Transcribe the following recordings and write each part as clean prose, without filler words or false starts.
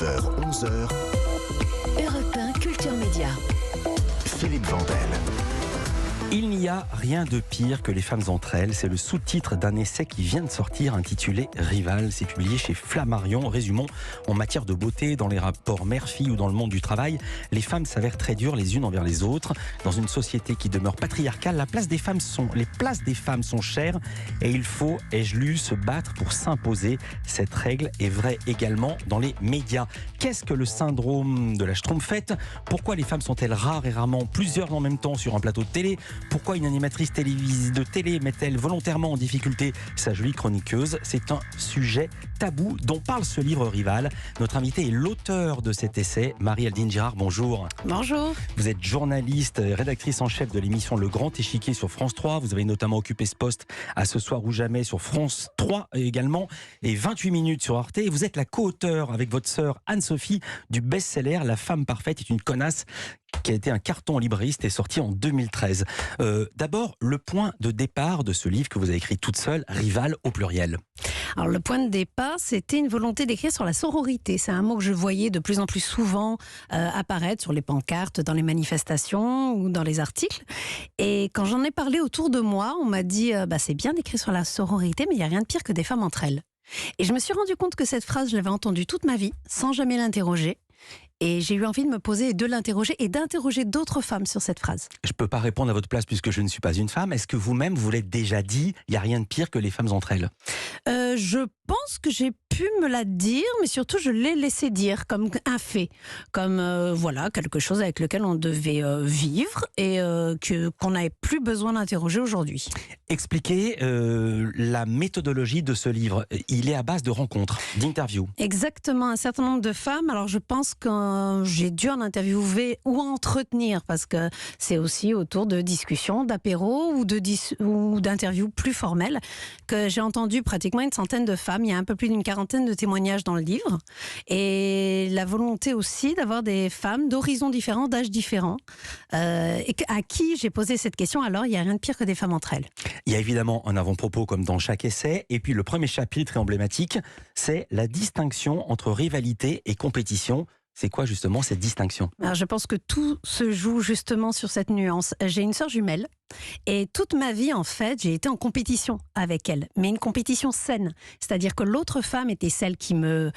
9h, 11h, Europe 1 Culture Média. Philippe Vandel. Il n'y a rien de pire que les femmes entre elles. C'est le sous-titre d'un essai qui vient de sortir intitulé Rival. C'est publié chez Flammarion. Résumons, en matière de beauté, dans les rapports mère-fille ou dans le monde du travail, les femmes s'avèrent très dures les unes envers les autres. Dans une société qui demeure patriarcale, les places des femmes sont chères et il faut, ai-je lu, se battre pour s'imposer. Cette règle est vraie également dans les médias. Qu'est-ce que le syndrome de la Schtroumpfette ? Pourquoi les femmes sont-elles rares et rarement plusieurs en même temps sur un plateau de télé ? Pourquoi une animatrice de télé met-elle volontairement en difficulté sa jolie chroniqueuse ? C'est un sujet tabou dont parle ce livre Rival. Notre invitée est l'auteur de cet essai, Marie-Aldine Girard. Bonjour. Bonjour. Vous êtes journaliste, rédactrice en chef de l'émission Le Grand Échiquier sur France 3. Vous avez notamment occupé ce poste à Ce Soir ou Jamais sur France 3 également, et 28 minutes sur Arte. Et vous êtes la co-auteure avec votre sœur Anne-Sophie du best-seller La femme parfaite est une connasse, qui a été un carton libriste et sorti en 2013. D'abord, le point de départ de ce livre que vous avez écrit toute seule, Rival au pluriel. Alors le point de départ, c'était une volonté d'écrire sur la sororité. C'est un mot que je voyais de plus en plus souvent apparaître sur les pancartes, dans les manifestations ou dans les articles. Et quand j'en ai parlé autour de moi, on m'a dit c'est bien d'écrire sur la sororité, mais il n'y a rien de pire que des femmes entre elles. Et je me suis rendu compte que cette phrase, je l'avais entendue toute ma vie, sans jamais l'interroger. Et j'ai eu envie de me poser et de l'interroger et d'interroger d'autres femmes sur cette phrase. Je ne peux pas répondre à votre place puisque je ne suis pas une femme. Est-ce que vous-même, vous l'avez déjà dit, il n'y a rien de pire que les femmes entre elles ? Je pense que j'ai pu me la dire, mais surtout je l'ai laissé dire comme un fait, comme quelque chose avec lequel on devait vivre et qu'on n'avait plus besoin d'interroger aujourd'hui. Expliquez la méthodologie de ce livre. Il est à base de rencontres, d'interviews. Exactement, un certain nombre de femmes. Alors je pense que j'ai dû en interviewer ou entretenir, parce que c'est aussi autour de discussions, d'apéros ou d'interviews plus formelles que j'ai entendu pratiquement une centaine de femmes. Il y a un peu plus d'une quarantaine de témoignages dans le livre. Et la volonté aussi d'avoir des femmes d'horizons différents, d'âges différents, et à qui j'ai posé cette question. Alors, il n'y a rien de pire que des femmes entre elles. Il y a évidemment un avant-propos comme dans chaque essai. Et puis le premier chapitre est emblématique, c'est la distinction entre rivalité et compétition. C'est quoi justement cette distinction ? Alors, je pense que tout se joue justement sur cette nuance. J'ai une sœur jumelle et toute ma vie, en fait, j'ai été en compétition avec elle, mais une compétition saine. C'est-à-dire que l'autre femme était celle qui me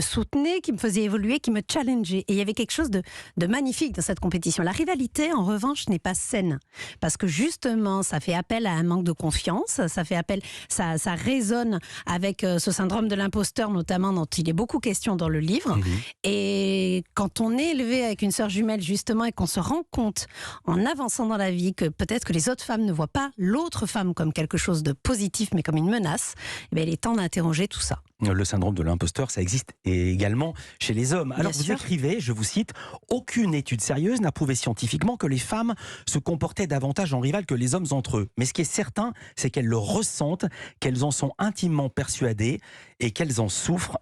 soutenait, qui me faisait évoluer, qui me challengeait. Et il y avait quelque chose de magnifique dans cette compétition. La rivalité, en revanche, n'est pas saine parce que justement, ça fait appel à un manque de confiance, ça résonne avec ce syndrome de l'imposteur, notamment, dont il est beaucoup question dans le livre. Et quand on est élevé avec une sœur jumelle, justement, et qu'on se rend compte, en avançant dans la vie, que peut-être que les autres femmes ne voient pas l'autre femme comme quelque chose de positif, mais comme une menace, il est temps d'interroger tout ça. Le syndrome de l'imposteur, ça existe également chez les hommes. Alors vous écrivez, je vous cite, « Aucune étude sérieuse n'a prouvé scientifiquement que les femmes se comportaient davantage en rival que les hommes entre eux. Mais ce qui est certain, c'est qu'elles le ressentent, qu'elles en sont intimement persuadées et qu'elles en souffrent.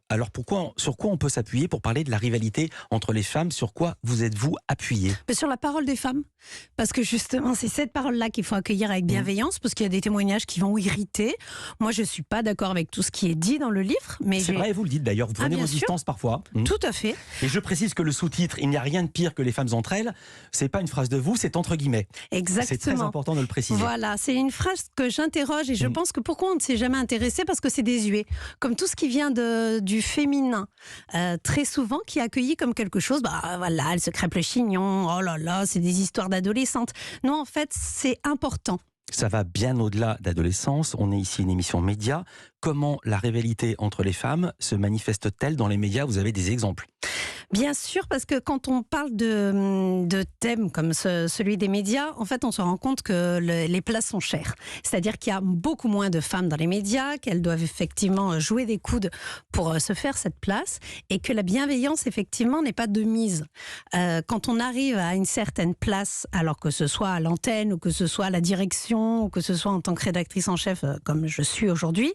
Alors sur quoi on peut s'appuyer pour parler de la rivalité entre les femmes ? Sur quoi vous êtes-vous appuyé ? Sur la parole des femmes. Parce que justement, c'est cette parole-là qu'il faut accueillir avec bienveillance, parce qu'il y a des témoignages qui vont irriter. Moi, je ne suis pas d'accord avec tout ce qui est dit dans le livre. Mais c'est vrai, vous le dites d'ailleurs, vous prenez vos distances parfois. Tout à fait. Et je précise que le sous-titre « Il n'y a rien de pire que les femmes entre elles », c'est pas une phrase de vous, c'est entre guillemets. Exactement. C'est très important de le préciser. Voilà, c'est une phrase que j'interroge et je pense que pourquoi on ne s'est jamais intéressé, parce que c'est désuet. Comme tout ce qui vient du féminin, très souvent qui est accueilli comme quelque chose, voilà, elle se crêpe le chignon, oh là là, c'est des histoires d'adolescentes. Non, en fait, c'est important. Ça va bien au-delà d'adolescence. On est ici une émission média. Comment la rivalité entre les femmes se manifeste-t-elle dans les médias ? Vous avez des exemples ? Bien sûr, parce que quand on parle de thèmes comme celui des médias, en fait, on se rend compte que les places sont chères. C'est-à-dire qu'il y a beaucoup moins de femmes dans les médias, qu'elles doivent effectivement jouer des coudes pour se faire cette place, et que la bienveillance, effectivement, n'est pas de mise. Quand on arrive à une certaine place, alors que ce soit à l'antenne, ou que ce soit à la direction, ou que ce soit en tant que rédactrice en chef, comme je suis aujourd'hui,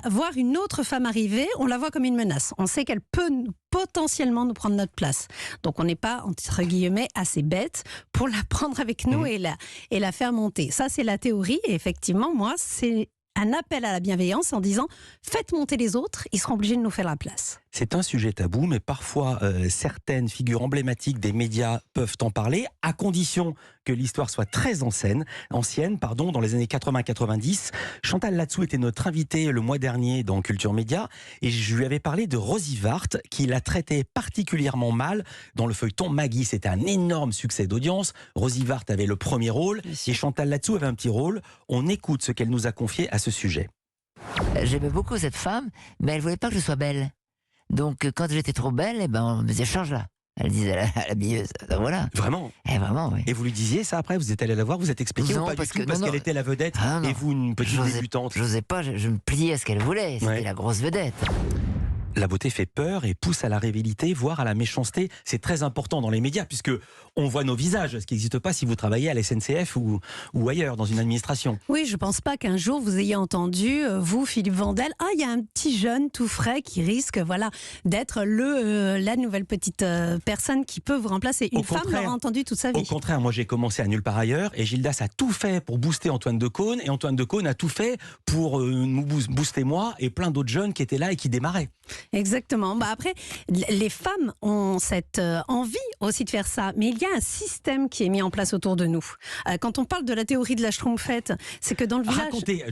voir une autre femme arriver, on la voit comme une menace. On sait qu'elle peut potentiellement nous prendre notre place. Donc on n'est pas, entre guillemets, assez bête pour la prendre avec nous et la faire monter. Ça, c'est la théorie. Et effectivement, moi, c'est un appel à la bienveillance en disant faites monter les autres, ils seront obligés de nous faire la place. C'est un sujet tabou, mais parfois certaines figures emblématiques des médias peuvent en parler, à condition que l'histoire soit très ancienne, dans les années 80-90. Chantal Latsou était notre invitée le mois dernier dans Culture Média, et je lui avais parlé de Rosy Vart, qui la traitait particulièrement mal dans le feuilleton Maggie. C'était un énorme succès d'audience. Rosy Vart avait le premier rôle, et Chantal Latsou avait un petit rôle. On écoute ce qu'elle nous a confié à ce sujet. J'aimais beaucoup cette femme, mais elle voulait pas que je sois belle. Donc quand j'étais trop belle, on me disait change-la. Elle disait à la billeuse, voilà. Vraiment? Vraiment, oui. Et vous lui disiez ça après? Vous êtes allé la voir, vous êtes expliqué Non, ou pas parce du tout? que- Parce non, qu'elle non. était la vedette Ah, non. et vous une petite débutante. J'osais pas, je me pliais à ce qu'elle voulait. C'était Ouais. la grosse vedette. La beauté fait peur et pousse à la rivalité, voire à la méchanceté. C'est très important dans les médias, puisque on voit nos visages, ce qui n'existe pas si vous travaillez à la SNCF ou ailleurs, dans une administration. Oui, je pense pas qu'un jour vous ayez entendu, vous, Philippe Vandel, il y a un petit jeune tout frais qui risque d'être la nouvelle petite personne qui peut vous remplacer. Une femme l'aura entendu toute sa vie. Au contraire, moi j'ai commencé à Nulle part ailleurs, et Gildas a tout fait pour booster Antoine Decaune, et Antoine Decaune a tout fait pour nous booster moi et plein d'autres jeunes qui étaient là et qui démarraient. Exactement. Après, les femmes ont cette envie aussi de faire ça, mais il y a un système qui est mis en place autour de nous. Quand on parle de la théorie de la Schtroumpfette, c'est que dans le village... Racontez,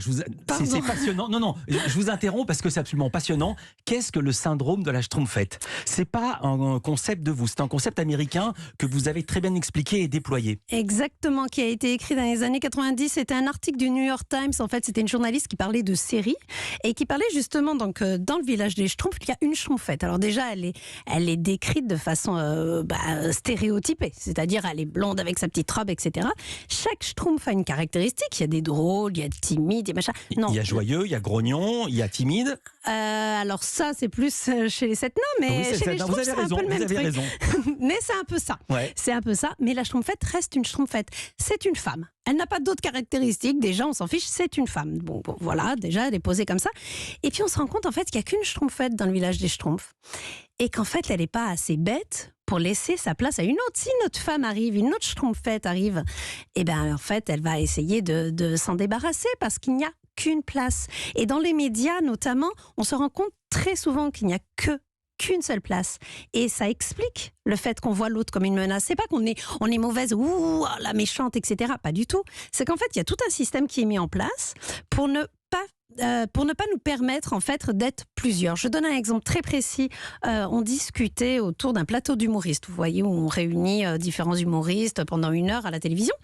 c'est passionnant. Non, je vous interromps parce que c'est absolument passionnant. Qu'est-ce que le syndrome de la Schtroumpfette? C'est pas un concept de vous, c'est un concept américain que vous avez très bien expliqué et déployé. Exactement, qui a été écrit dans les années 90. C'était un article du New York Times. En fait, c'était une journaliste qui parlait de séries et qui parlait justement dans le village des Schtroumpfs, il y a une Schtroumpfette. Alors déjà, elle est décrite de façon stéréotypée, c'est-à-dire elle est blonde avec sa petite robe, etc. Chaque Schtroumpf a une caractéristique. Il y a des drôles, il y a timides, il y a machin. Non. Il y a joyeux, il y a grognon, il y a timide. Alors ça, c'est plus chez les sept nains, mais Oui, chez les Schtroumpfs, c'est un peu le même truc. raison. Mais c'est un peu ça. Ouais. C'est un peu ça. Mais la Schtroumpfette reste une Schtroumpfette. C'est une femme. Elle n'a pas d'autres caractéristiques. Déjà, on s'en fiche, c'est une femme. Bon, voilà, déjà, elle est posée comme ça. Et puis, on se rend compte, en fait, qu'il n'y a qu'une Schtroumpfette dans le village des Schtroumpfs. Et qu'en fait, elle n'est pas assez bête pour laisser sa place à une autre. Si notre femme arrive, une autre Schtroumpfette arrive, en fait, elle va essayer de s'en débarrasser parce qu'il n'y a qu'une place. Et dans les médias, notamment, on se rend compte très souvent qu'il n'y a qu'une seule place. Et ça explique le fait qu'on voit l'autre comme une menace. C'est pas qu'on est mauvaise, la méchante, etc. Pas du tout. C'est qu'en fait, il y a tout un système qui est mis en place pour ne pas nous permettre en fait d'être plusieurs. Je donne un exemple très précis. On discutait autour d'un plateau d'humoristes. Vous voyez, où on réunit différents humoristes pendant 1 heure à la télévision.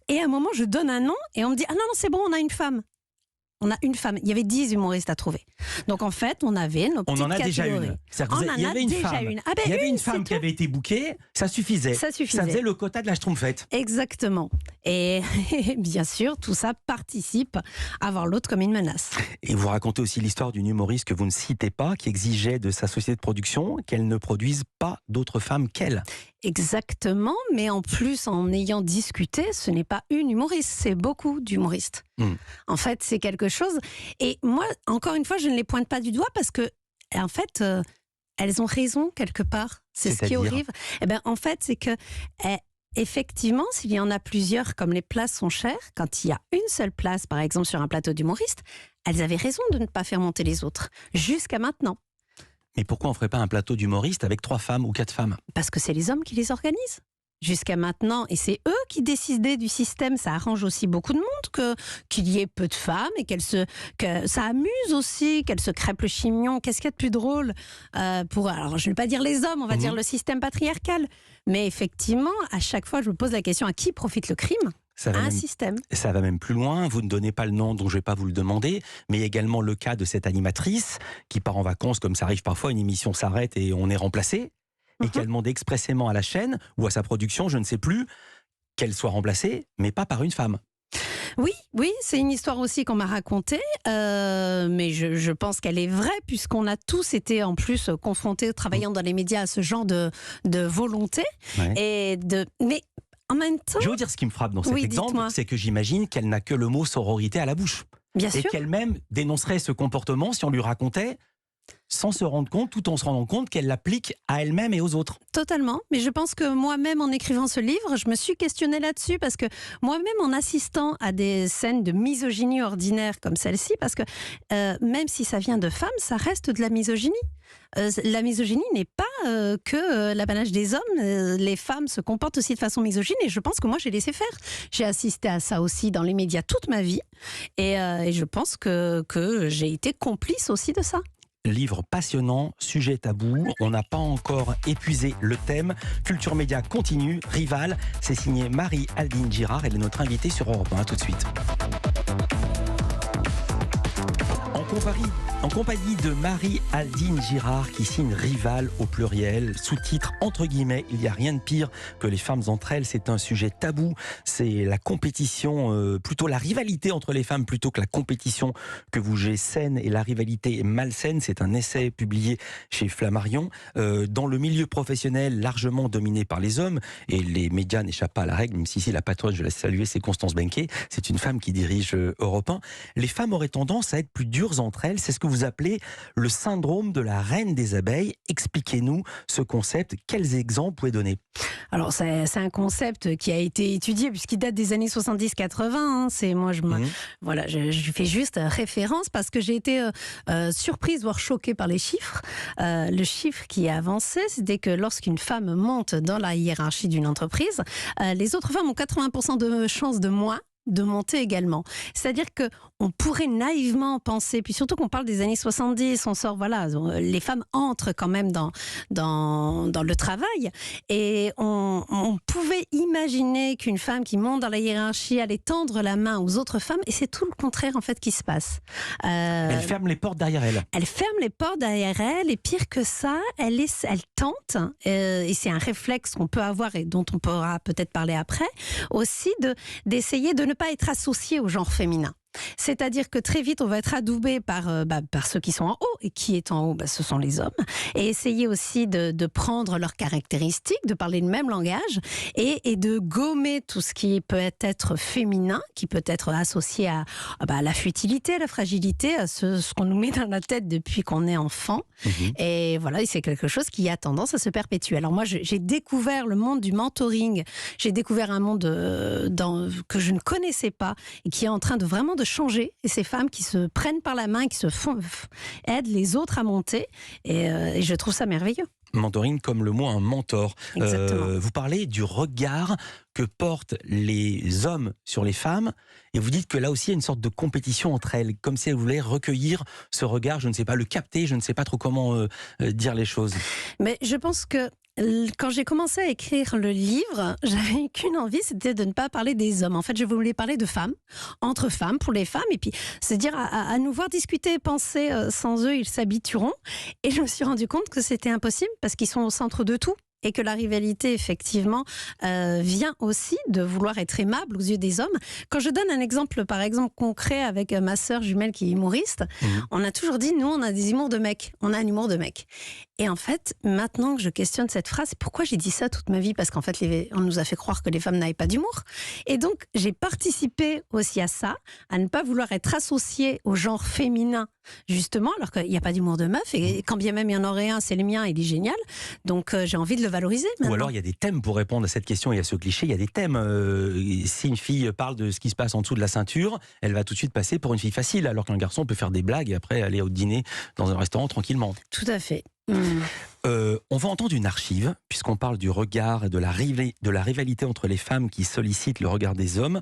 Et à un moment, je donne un nom et on me dit « Ah non, c'est bon, on a une femme ». On a une femme. Il y avait 10 humoristes à trouver. Donc en fait, on avait nos petites catégories. On en a déjà une. Il y avait une femme. Il y avait une femme qui avait été bookée, ça suffisait. Ça faisait le quota de la Schtroumpfette. Exactement. Et bien sûr, tout ça participe à voir l'autre comme une menace. Et vous racontez aussi l'histoire d'une humoriste que vous ne citez pas, qui exigeait de sa société de production qu'elle ne produise pas d'autres femmes qu'elle. Exactement, mais en plus, en ayant discuté, ce n'est pas une humoriste, c'est beaucoup d'humoristes. En fait, c'est quelque chose. Et moi, encore une fois, je ne les pointe pas du doigt parce que, en fait, elles ont raison quelque part. C'est ce qui arrive. En fait, c'est que, effectivement, s'il y en a plusieurs, comme les places sont chères, quand il y a une seule place, par exemple, sur un plateau d'humoristes, elles avaient raison de ne pas faire monter les autres, jusqu'à maintenant. Mais pourquoi on ne ferait pas un plateau d'humoristes avec 3 femmes ou 4 femmes? Parce que c'est les hommes qui les organisent. Jusqu'à maintenant, et c'est eux qui décidaient du système. Ça arrange aussi beaucoup de monde qu'il y ait peu de femmes et que ça amuse aussi, qu'elles se crêpent le chignon. Qu'est-ce qu'il y a de plus drôle alors je ne vais pas dire les hommes, on va dire le système patriarcal. Mais effectivement, à chaque fois, je me pose la question, à qui profite le crime? Système. Ça va même plus loin, vous ne donnez pas le nom, donc je ne vais pas vous le demander, mais également le cas de cette animatrice qui part en vacances, comme ça arrive parfois, une émission s'arrête et on est remplacé, et qui a demandé expressément à la chaîne, ou à sa production, je ne sais plus, qu'elle soit remplacée, mais pas par une femme. Oui, c'est une histoire aussi qu'on m'a racontée, mais je pense qu'elle est vraie, puisqu'on a tous été en plus confrontés, travaillant dans les médias, à ce genre de volonté. Ouais. Mais en même temps... Je vais vous dire ce qui me frappe dans cet exemple, c'est que j'imagine qu'elle n'a que le mot sororité à la bouche. Bien et sûr. Qu'elle-même dénoncerait ce comportement si on lui racontait sans se rendre compte, tout en se rendant compte qu'elle l'applique à elle-même et aux autres. Totalement, mais je pense que moi-même en écrivant ce livre, je me suis questionnée là-dessus parce que moi-même en assistant à des scènes de misogynie ordinaire comme celle-ci, parce que même si ça vient de femmes, ça reste de la misogynie. La misogynie n'est pas que l'apanage des hommes. Les femmes se comportent aussi de façon misogyne et je pense que moi j'ai laissé faire. J'ai assisté à ça aussi dans les médias toute ma vie et je pense que j'ai été complice aussi de ça. Livre passionnant, sujet tabou, on n'a pas encore épuisé le thème. Culture Média continue, Rival, c'est signé Marie-Aldine Girard, elle est notre invitée sur Europe 1, tout de suite. En compagnie de Marie-Aldine Girard qui signe Rival au pluriel, sous-titre entre guillemets, il n'y a rien de pire que les femmes entre elles, c'est un sujet tabou, c'est la compétition, plutôt la rivalité entre les femmes plutôt que la compétition que vous jugez saine et la rivalité malsaine, c'est un essai publié chez Flammarion. Dans le milieu professionnel largement dominé par les hommes, et les médias n'échappent pas à la règle, même si la patronne, je laisse saluer, c'est Constance Benquet, c'est une femme qui dirige Europe 1, les femmes auraient tendance à être plus dures entre elles, c'est ce que vous appelez le syndrome de la reine des abeilles. Expliquez-nous ce concept. Quels exemples vous pouvez donner? Alors, c'est un concept qui a été étudié puisqu'il date des années 70-80. Hein. Voilà, je fais juste référence parce que j'ai été surprise, voire choquée par les chiffres. Le chiffre qui a avancé, c'était que lorsqu'une femme monte dans la hiérarchie d'une entreprise, les autres femmes ont 80% de chances de moins de monter également. C'est-à-dire qu'on pourrait naïvement penser, puis surtout qu'on parle des années 70, on sort, voilà, les femmes entrent quand même dans le travail, et on pouvait imaginer qu'une femme qui monte dans la hiérarchie allait tendre la main aux autres femmes, et c'est tout le contraire en fait qui se passe. Elle ferme les portes derrière elle. Elle ferme les portes derrière elle, et pire que ça, elle tente, et c'est un réflexe qu'on peut avoir et dont on pourra peut-être parler après, aussi d'essayer de ne pas être associé au genre féminin. C'est-à-dire que très vite, on va être adoubé par ceux qui sont en haut. Et qui est en haut, ce sont les hommes. Et essayer aussi de prendre leurs caractéristiques, de parler le même langage et de gommer tout ce qui peut être féminin, qui peut être associé à la futilité, à la fragilité, à ce qu'on nous met dans la tête depuis qu'on est enfant. Et voilà, c'est quelque chose qui a tendance à se perpétuer. Alors moi, j'ai découvert le monde du mentoring. J'ai découvert un monde que je ne connaissais pas et qui est en train de vraiment de changer, et ces femmes qui se prennent par la main, qui aident les autres à monter, et je trouve ça merveilleux. Mentoring comme le mot un mentor. Vous parlez du regard que portent les hommes sur les femmes, et vous dites que là aussi il y a une sorte de compétition entre elles, comme si elles voulaient recueillir ce regard, je ne sais pas, le capter, je ne sais pas trop comment dire les choses. Mais je pense que quand j'ai commencé à écrire le livre, j'avais qu'une envie, c'était de ne pas parler des hommes. En fait, je voulais parler de femmes, entre femmes, pour les femmes, et puis se dire à nous voir discuter, penser, sans eux, ils s'habitueront. Et je me suis rendu compte que c'était impossible, parce qu'ils sont au centre de tout. Et que la rivalité, effectivement, vient aussi de vouloir être aimable aux yeux des hommes. Quand je donne un exemple, par exemple, concret avec ma sœur jumelle qui est humoriste, on a toujours dit, nous, on a des humours de mecs. On a un humour de mec. Et en fait, maintenant que je questionne cette phrase, pourquoi j'ai dit ça toute ma vie? Parce qu'en fait, on nous a fait croire que les femmes n'avaient pas d'humour. Et donc, j'ai participé aussi à ça, à ne pas vouloir être associée au genre féminin, justement, alors qu'il n'y a pas d'humour de meuf. Et quand bien même il y en aurait un, c'est le mien, il est génial. Donc, j'ai envie de le valoriser maintenant. Ou alors il y a des thèmes pour répondre à cette question et à ce cliché, il y a des thèmes. Si une fille parle de ce qui se passe en dessous de la ceinture, elle va tout de suite passer pour une fille facile, alors qu'un garçon peut faire des blagues et après aller au dîner dans un restaurant tranquillement. Tout à fait. On va entendre une archive, puisqu'on parle du regard et de la rivalité entre les femmes qui sollicitent le regard des hommes.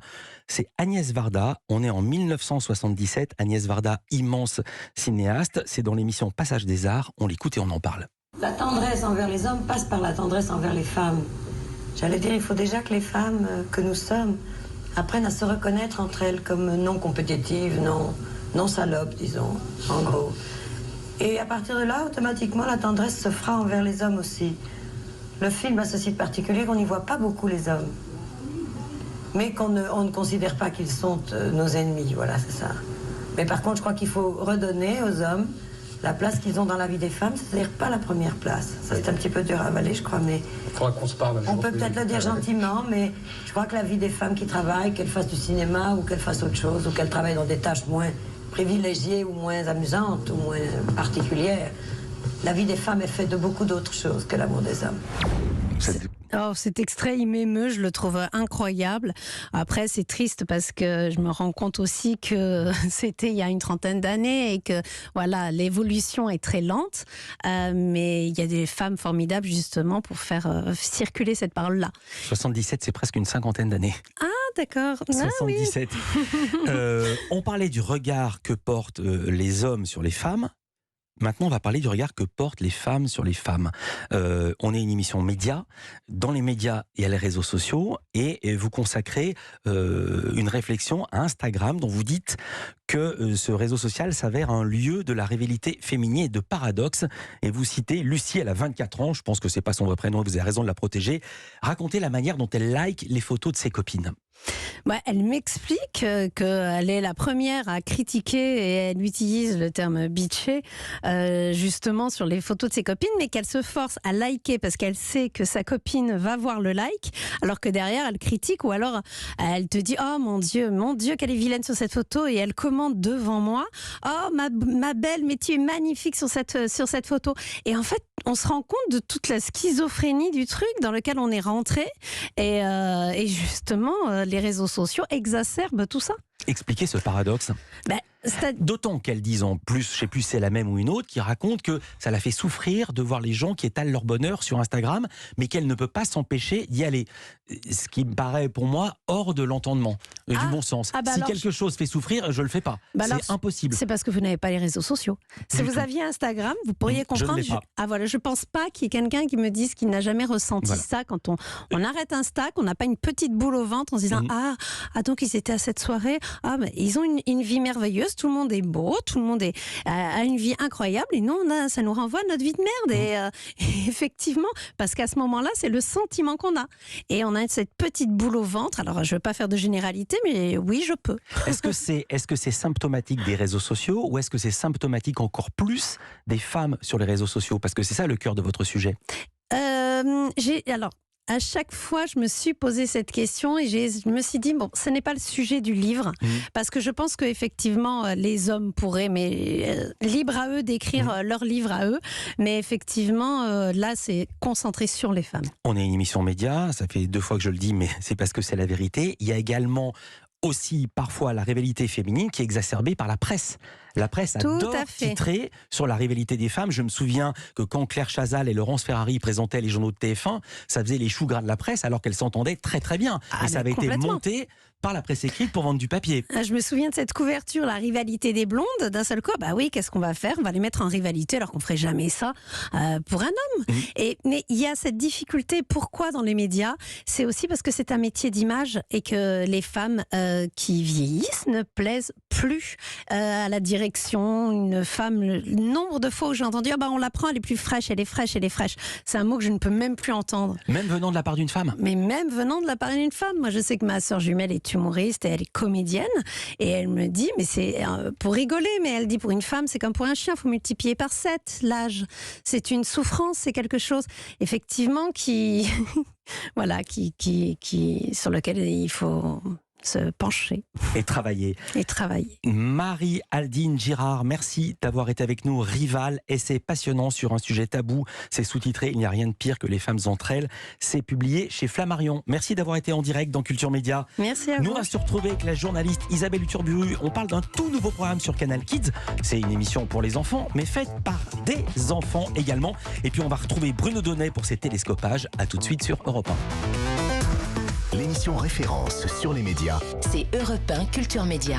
C'est Agnès Varda, on est en 1977, Agnès Varda, immense cinéaste, c'est dans l'émission Passage des Arts, on l'écoute et on en parle. La tendresse envers les hommes passe par la tendresse envers les femmes. J'allais dire, il faut déjà que les femmes que nous sommes apprennent à se reconnaître entre elles comme non compétitives, non salopes, disons, en gros. Et à partir de là, automatiquement, la tendresse se fera envers les hommes aussi. Le film a ce site particulier qu'on n'y voit pas beaucoup les hommes. Mais on ne considère pas qu'ils sont nos ennemis, voilà, c'est ça. Mais par contre, je crois qu'il faut redonner aux hommes la place qu'ils ont dans la vie des femmes, c'est-à-dire pas la première place. Ça, c'est un petit peu dur à avaler, je crois, mais... Il faudra qu'on se parle. On peut peut-être le dire gentiment, mais je crois que la vie des femmes qui travaillent, qu'elles fassent du cinéma ou qu'elles fassent autre chose, ou qu'elles travaillent dans des tâches moins privilégiée ou moins amusante ou moins particulière. La vie des femmes est faite de beaucoup d'autres choses que l'amour des hommes. Oh, cet extrait, il m'émeut, je le trouve incroyable. Après, c'est triste parce que je me rends compte aussi que c'était il y a une trentaine d'années et que voilà, l'évolution est très lente. Mais il y a des femmes formidables justement pour faire circuler cette parole-là. 77, c'est presque une cinquantaine d'années. Ah, d'accord. 77. On parlait du regard que portent les hommes sur les femmes. Maintenant, on va parler du regard que portent les femmes sur les femmes. On est une émission média. Dans les médias, il y a les réseaux sociaux et vous consacrez une réflexion à Instagram dont vous dites que ce réseau social s'avère un lieu de la rivalité féminine et de paradoxe. Et vous citez Lucie, elle a 24 ans, je pense que c'est pas son vrai prénom, vous avez raison de la protéger. Racontez la manière dont elle like les photos de ses copines. Ouais, elle m'explique qu'elle est la première à critiquer et elle utilise le terme bitcher justement sur les photos de ses copines, mais qu'elle se force à liker parce qu'elle sait que sa copine va voir le like, alors que derrière elle critique ou alors elle te dit oh mon Dieu qu'elle est vilaine sur cette photo et elle commente devant moi oh ma belle mais tu es magnifique sur cette photo et en fait on se rend compte de toute la schizophrénie du truc dans lequel on est rentré et justement les réseaux sociaux exacerbent tout ça. Expliquez ce paradoxe. D'autant qu'elles disent en plus, je ne sais plus si c'est la même ou une autre, qui raconte que ça la fait souffrir de voir les gens qui étalent leur bonheur sur Instagram, mais qu'elle ne peut pas s'empêcher d'y aller. Ce qui me paraît pour moi hors de l'entendement, du bon sens. Si quelque chose fait souffrir, je ne le fais pas. C'est impossible. C'est parce que vous n'avez pas les réseaux sociaux. Si vous aviez Instagram, vous pourriez comprendre. Je ne pense pas qu'il y ait quelqu'un qui me dise qu'il n'a jamais ressenti ça quand on arrête Insta, qu'on n'a pas une petite boule au ventre en se disant donc ils étaient à cette soirée. Mais ils ont une vie merveilleuse. Tout le monde est beau, tout le monde a une vie incroyable et nous, ça nous renvoie à notre vie de merde. Et effectivement, parce qu'à ce moment-là, c'est le sentiment qu'on a. Et on a cette petite boule au ventre. Alors, je ne veux pas faire de généralité, mais oui, je peux. Est-ce que c'est symptomatique des réseaux sociaux ou est-ce que c'est symptomatique encore plus des femmes sur les réseaux sociaux? Parce que c'est ça le cœur de votre sujet. À chaque fois, je me suis posé cette question et je me suis dit, ce n'est pas le sujet du livre, parce que je pense qu'effectivement, les hommes pourraient, mais libre à eux d'écrire leur livre à eux, mais effectivement, là, c'est concentré sur les femmes. On est une émission média, ça fait 2 fois que je le dis, mais c'est parce que c'est la vérité. Il y a également aussi parfois la rivalité féminine qui est exacerbée par la presse. La presse adore titrer sur la rivalité des femmes. Je me souviens que quand Claire Chazal et Laurence Ferrari présentaient les journaux de TF1, ça faisait les choux gras de la presse alors qu'elles s'entendaient très très bien. Et ça avait été monté par la presse écrite pour vendre du papier. Je me souviens de cette couverture, la rivalité des blondes. D'un seul coup, qu'est-ce qu'on va faire? On va les mettre en rivalité alors qu'on ferait jamais ça pour un homme. Mais il y a cette difficulté. Pourquoi dans les médias? C'est aussi parce que c'est un métier d'image et que les femmes qui vieillissent ne plaisent plus à la direction. Une femme, le nombre de fois où j'ai entendu on la prend, elle est plus fraîche, elle est fraîche. C'est un mot que je ne peux même plus entendre. Même venant de la part d'une femme. Mais même venant de la part d'une femme. Moi, je sais que ma sœur jumelle est humoriste et elle est comédienne et elle me dit, mais c'est pour rigoler, mais elle dit pour une femme, c'est comme pour un chien, il faut multiplier par 7 l'âge. C'est une souffrance, c'est quelque chose effectivement qui sur lequel il faut se pencher. Et travailler. Marie-Aldine Girard, merci d'avoir été avec nous. Rival, essai passionnant sur un sujet tabou. C'est sous-titré « Il n'y a rien de pire que les femmes entre elles ». C'est publié chez Flammarion. Merci d'avoir été en direct dans Culture Média. Merci à vous. Nous, on va se retrouver avec la journaliste Isabelle Uturburu. On parle d'un tout nouveau programme sur Canal Kids. C'est une émission pour les enfants, mais faite par des enfants également. Et puis, on va retrouver Bruno Donnet pour ses télescopages. À tout de suite sur Europe 1. L'émission référence sur les médias. C'est Europe 1 Culture Média.